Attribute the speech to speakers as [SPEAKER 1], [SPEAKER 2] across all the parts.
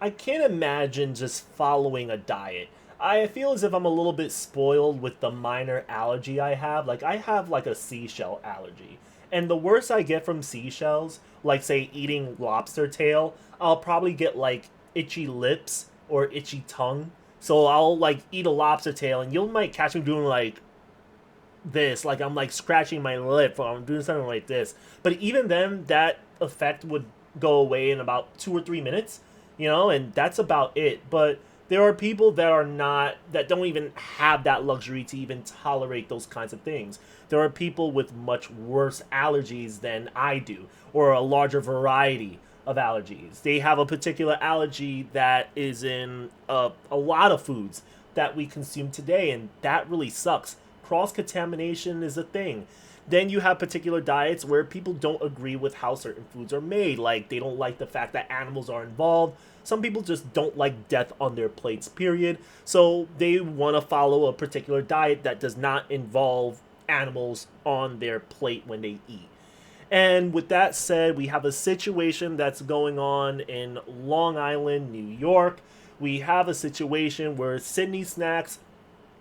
[SPEAKER 1] I can't imagine just following a diet. I feel as if I'm a little bit spoiled with the minor allergy I have. Like, I have like a seashell allergy. And the worse I get from seashells, like say eating lobster tail, I'll probably get like itchy lips or itchy tongue. So I'll like eat a lobster tail and you'll might catch me doing like this, like I'm like scratching my lip or I'm doing something like this. But even then, that effect would go away in about 2 or 3 minutes, and that's about it. But there are people that are not, that don't even have that luxury to even tolerate those kinds of things. There are people with much worse allergies than I do, or a larger variety of allergies. They have a particular allergy that is in a lot of foods that we consume today, and that really sucks. Cross contamination is a thing. Then you have particular diets where people don't agree with how certain foods are made. Like, they don't like the fact that animals are involved. Some people just don't like death on their plates, period. So they want to follow a particular diet that does not involve animals on their plate when they eat. And with that said, we have a situation that's going on in Long Island, New York. We have a situation where Sydney Snacks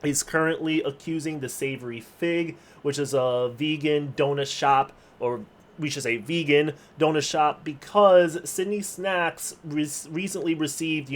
[SPEAKER 1] is currently accusing the Savory Fig, which is a vegan donut shop, or we should say vegan donut shop, because Sydney Snacks recently received,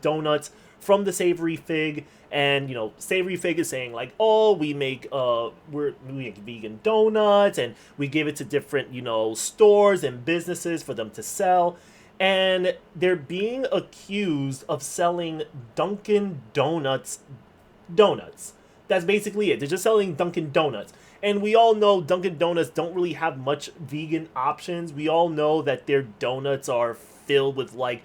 [SPEAKER 1] donuts from the Savory Fig, and Savory Fig is saying like, oh, we make vegan donuts, and we give it to different stores and businesses for them to sell. And they're being accused of selling Dunkin Donuts. That's basically it. They're just selling Dunkin' Donuts. And we all know Dunkin' Donuts don't really have much vegan options. We all know that their donuts are filled with like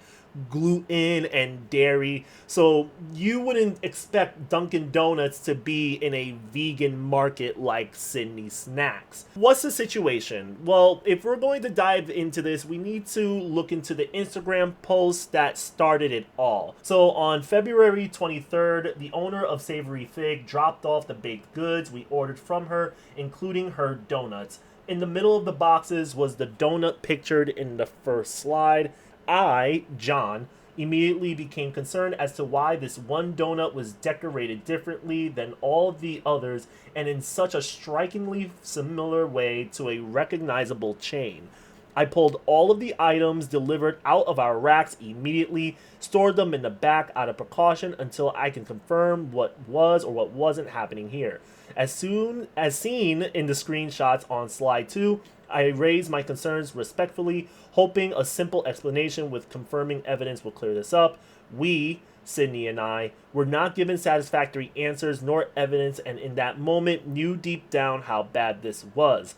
[SPEAKER 1] gluten and dairy. So you wouldn't expect Dunkin' Donuts to be in a vegan market like Sydney Snacks. What's the situation? Well, if we're going to dive into this, we need to look into the Instagram post that started it all. So on February 23rd, the owner of Savory Fig dropped off the baked goods we ordered from her, including her donuts. In the middle of the boxes was the donut pictured in the first slide. I, John, immediately became concerned as to why this one donut was decorated differently than all the others and in such a strikingly similar way to a recognizable chain. I pulled all of the items delivered out of our racks immediately, stored them in the back out of precaution until I can confirm what was or what wasn't happening here. As soon as seen in the screenshots on slide 2, I raised my concerns respectfully, hoping a simple explanation with confirming evidence will clear this up. We, Sydney and I, were not given satisfactory answers nor evidence, and in that moment knew deep down how bad this was.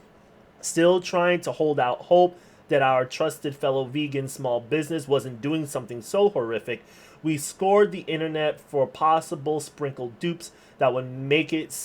[SPEAKER 1] Still trying to hold out hope that our trusted fellow vegan small business wasn't doing something so horrific, we scored the internet for possible sprinkle dupes that would make it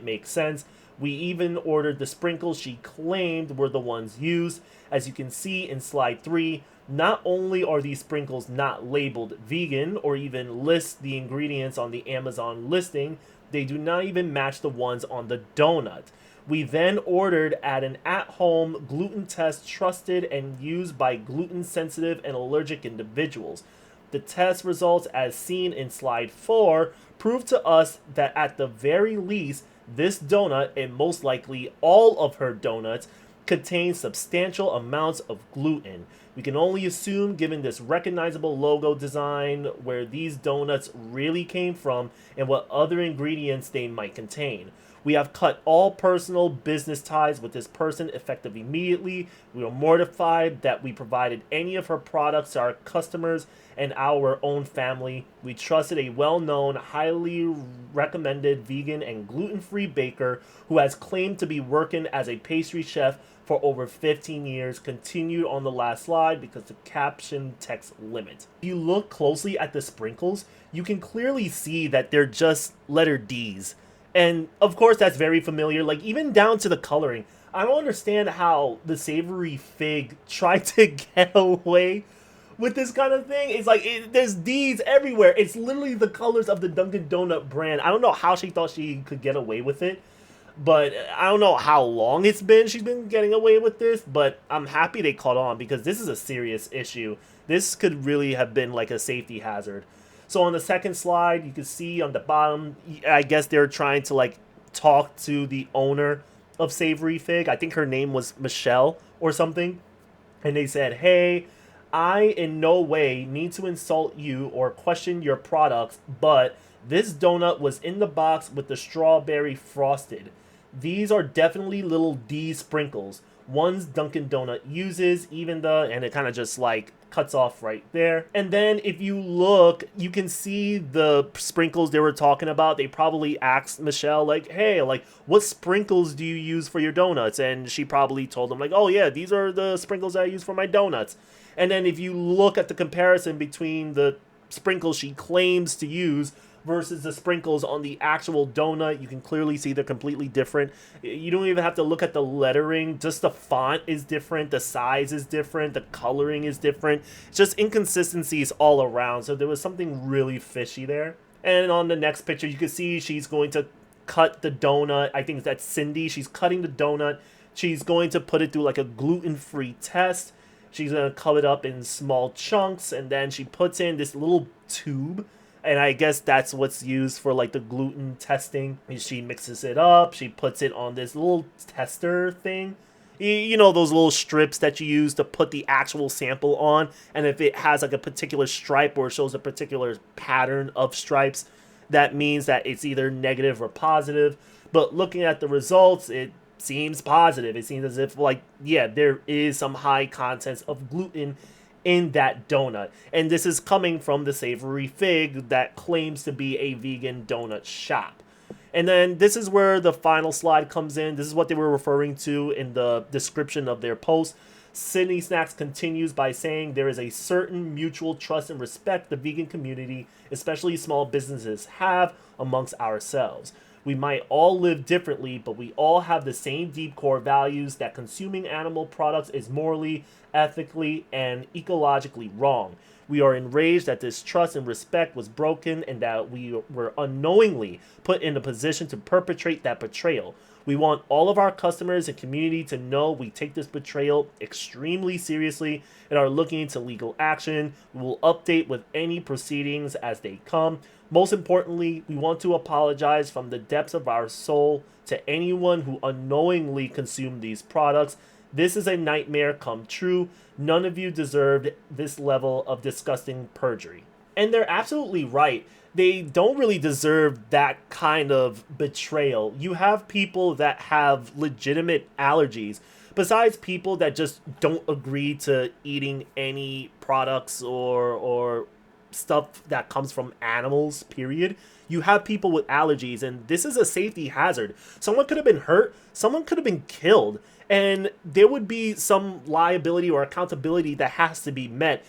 [SPEAKER 1] make sense. We even ordered the sprinkles she claimed were the ones used. As you can see in slide 3, not only are these sprinkles not labeled vegan or even list the ingredients on the Amazon listing, they do not even match the ones on the donut. We then ordered at an at-home gluten test trusted and used by gluten-sensitive and allergic individuals. The test results, as seen in slide 4, prove to us that at the very least, this donut, and most likely all of her donuts, contain substantial amounts of gluten. We can only assume, given this recognizable logo design, where these donuts really came from and what other ingredients they might contain. We have cut all personal business ties with this person effective immediately. We are mortified that we provided any of her products to our customers and our own family. We trusted a well-known, highly recommended vegan and gluten-free baker who has claimed to be working as a pastry chef for over 15 years. Continued on the last slide because the caption text limit. If you look closely at the sprinkles, you can clearly see that they're just letter D's. And of course that's very familiar, like even down to the coloring. I don't understand how the Savory Fig tried to get away with this kind of thing. It's like, there's D's everywhere. It's literally the colors of the Dunkin' Donut brand. I don't know how she thought she could get away with it, but I don't know how long she's been getting away with this, but I'm happy they caught on because this is a serious issue. This could really have been like a safety hazard. So on the second slide, you can see on the bottom, I guess they're trying to like talk to the owner of Savory Fig. I think her name was Michelle or something. And they said, hey, I in no way mean to insult you or question your products, but this donut was in the box with the strawberry frosted. These are definitely little D sprinkles. Ones Dunkin Donut uses, even the, and it kind of just like cuts off right there. And then if you look, you can see the sprinkles they were talking about. They probably asked Michelle like, hey, like what sprinkles do you use for your donuts? And she probably told them like, oh yeah, these are the sprinkles I use for my donuts. And then if you look at the comparison between the sprinkles she claims to use versus the sprinkles on the actual donut, you can clearly see they're completely different. You don't even have to look at the lettering, just the font is different, the size is different, the coloring is different. It's just inconsistencies all around. So there was something really fishy there. And on the next picture, you can see she's going to cut the donut. I think that's Cindy. She's cutting the donut. She's going to put it through like a gluten-free test. She's going to cut it up in small chunks, and then she puts in this little tube, and I guess that's what's used for like the gluten testing. She mixes it up. She puts it on this little tester thing. You know those little strips that you use to put the actual sample on, and if it has like a particular stripe or shows a particular pattern of stripes, that means that it's either negative or positive. But looking at the results, it seems positive. It seems as if like, yeah, there is some high contents of gluten in that donut. And this is coming from the Savory Fig that claims to be a vegan donut shop. And then this is where the final slide comes in. This is what they were referring to in the description of their post. Sydney Snacks continues by saying there is a certain mutual trust and respect the vegan community, especially small businesses, have amongst ourselves. We might all live differently, but we all have the same deep core values that consuming animal products is morally, ethically, and ecologically wrong. We are enraged that this trust and respect was broken and that we were unknowingly put in a position to perpetrate that betrayal. We want all of our customers and community to know we take this betrayal extremely seriously and are looking into legal action. We will update with any proceedings as they come. Most importantly, we want to apologize from the depths of our soul to anyone who unknowingly consumed these products. This is a nightmare come true. None of you deserved this level of disgusting perjury. And they're absolutely right. They don't really deserve that kind of betrayal. You have people that have legitimate allergies, besides people that just don't agree to eating any products or stuff that comes from animals, period. You have people with allergies, and this is a safety hazard. Someone could have been hurt, someone could have been killed, and there would be some liability or accountability that has to be met.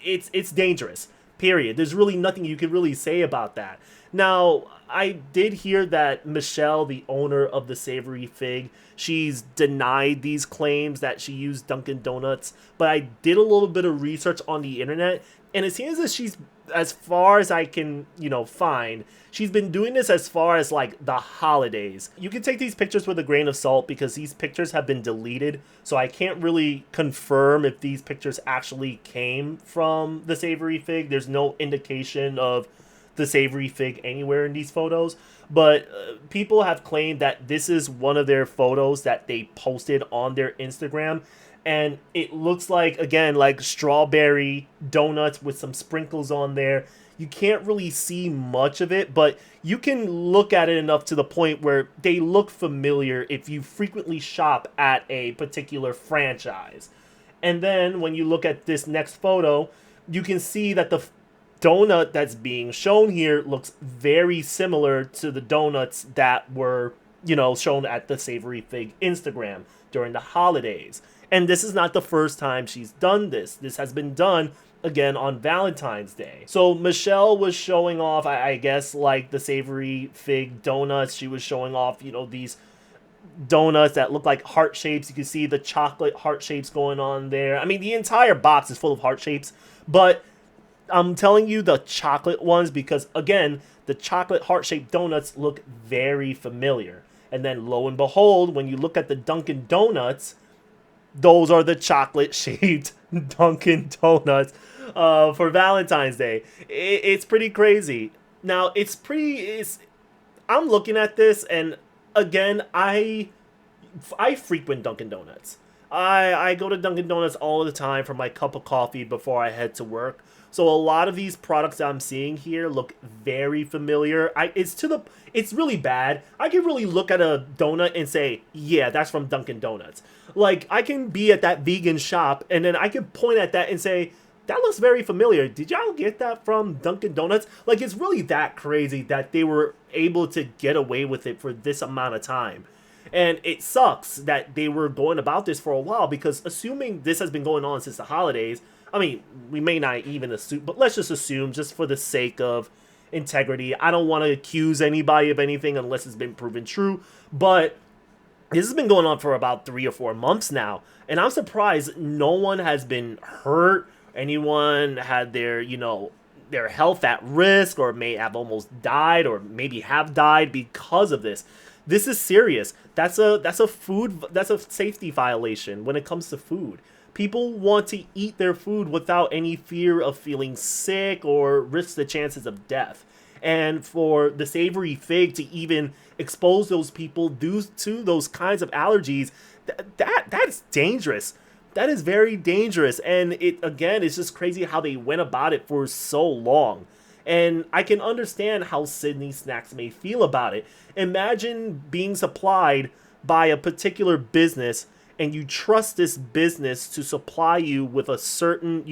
[SPEAKER 1] It's dangerous, period. There's really nothing you could really say about that. Now, I did hear that Michelle, the owner of the Savory Fig, she's denied these claims that she used Dunkin Donuts, but I did a little bit of research on the internet, and it seems that she's, as far as I can, find, she's been doing this as far as like the holidays. You can take these pictures with a grain of salt because these pictures have been deleted, so I can't really confirm if these pictures actually came from the Savory Fig. There's no indication of the Savory Fig anywhere in these photos, but people have claimed that this is one of their photos that they posted on their Instagram, and it looks like, again, like strawberry donuts with some sprinkles on there. You can't really see much of it, but you can look at it enough to the point where they look familiar if you frequently shop at a particular franchise. And then when you look at this next photo, you can see that the donut that's being shown here looks very similar to the donuts that were, shown at the Savory Fig Instagram during the holidays. And this is not the first time she's done this. This has been done again on Valentine's Day. So Michelle was showing off, I guess, like the Savory Fig donuts. She was showing off, these donuts that look like heart shapes. You can see the chocolate heart shapes going on there. I mean, the entire box is full of heart shapes, but I'm telling you the chocolate ones because, again, the chocolate heart-shaped donuts look very familiar. And then, lo and behold, when you look at the Dunkin' Donuts, those are the chocolate-shaped Dunkin' Donuts. for Valentine's Day. It's pretty crazy. Now I'm looking at this, and again, I frequent Dunkin' Donuts. I go to Dunkin' Donuts all the time for my cup of coffee before I head to work. So a lot of these products that I'm seeing here look very familiar. It's really bad. I can really look at a donut and say, yeah, that's from Dunkin' Donuts. Like, I can be at that vegan shop and then I can point at that and say, that looks very familiar. Did y'all get that from Dunkin' Donuts? Like, it's really that crazy that they were able to get away with it for this amount of time. And it sucks that they were going about this for a while, because assuming this has been going on since the holidays, I mean, we may not even assume, but let's just assume, just for the sake of integrity. I don't want to accuse anybody of anything unless it's been proven true, but this has been going on for about 3 or 4 months now, and I'm surprised no one has been hurt, anyone had their health at risk, or may have almost died, or maybe have died because of this. This is serious. That's a safety violation when it comes to food. People want to eat their food without any fear of feeling sick or risk the chances of death. And for the Savory Fig to even expose those people due to those kinds of allergies, that's dangerous. That is very dangerous. And it's just crazy how they went about it for so long. And I can understand how Sydney Snacks may feel about it. Imagine being supplied by a particular business, and you trust this business to supply you with a certain,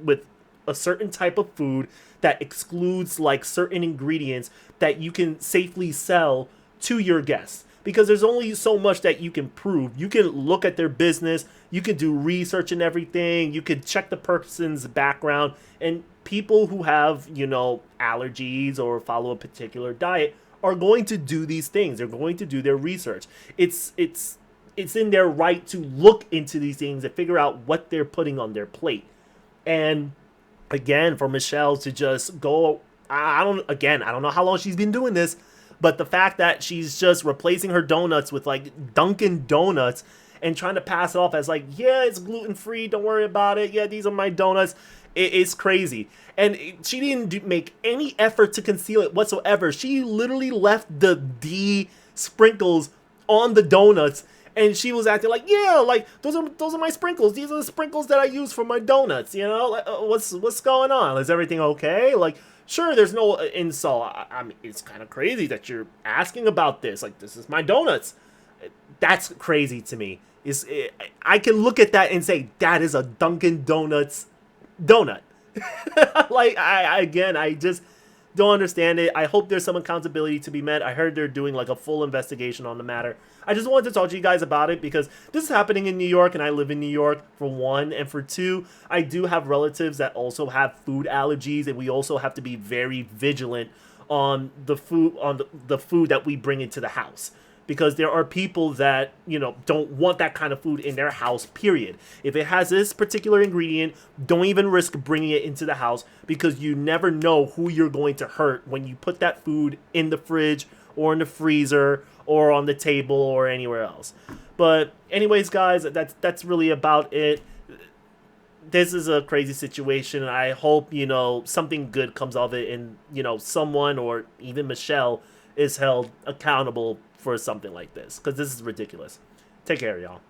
[SPEAKER 1] with a certain type of food that excludes like certain ingredients that you can safely sell to your guests. Because there's only so much that you can prove. You can look at their business, you can do research and everything, you can check the person's background, and people who have, allergies or follow a particular diet are going to do these things. They're going to do their research. It's in their right to look into these things and figure out what they're putting on their plate. And again, for Michelle to just go, I don't know how long she's been doing this, but the fact that she's just replacing her donuts with like Dunkin' Donuts and trying to pass it off as like, yeah, it's gluten free, don't worry about it. Yeah, these are my donuts. It's crazy. And she didn't make any effort to conceal it whatsoever. She literally left the D sprinkles on the donuts, and she was acting like, yeah, like those are my sprinkles. These are the sprinkles that I use for my donuts. Like, what's going on? Is everything okay? Like, sure, there's no insult. I mean, it's kind of crazy that you're asking about this. Like, this is my donuts. That's crazy to me. I can look at that and say that is a Dunkin' Donuts donut. Like, I just don't understand it. I hope there's some accountability to be met. I heard they're doing like a full investigation on the matter. I just wanted to talk to you guys about it because this is happening in New York, and I live in New York, for one, and for two, I do have relatives that also have food allergies, and we also have to be very vigilant on the food that we bring into the house. Because there are people that, don't want that kind of food in their house, period. If it has this particular ingredient, don't even risk bringing it into the house, because you never know who you're going to hurt when you put that food in the fridge or in the freezer or on the table or anywhere else. But anyways, guys, that's really about it. This is a crazy situation, and I hope, something good comes of it, and, someone, or even Michelle, is held accountable for something like this, because this is ridiculous. Take care, y'all.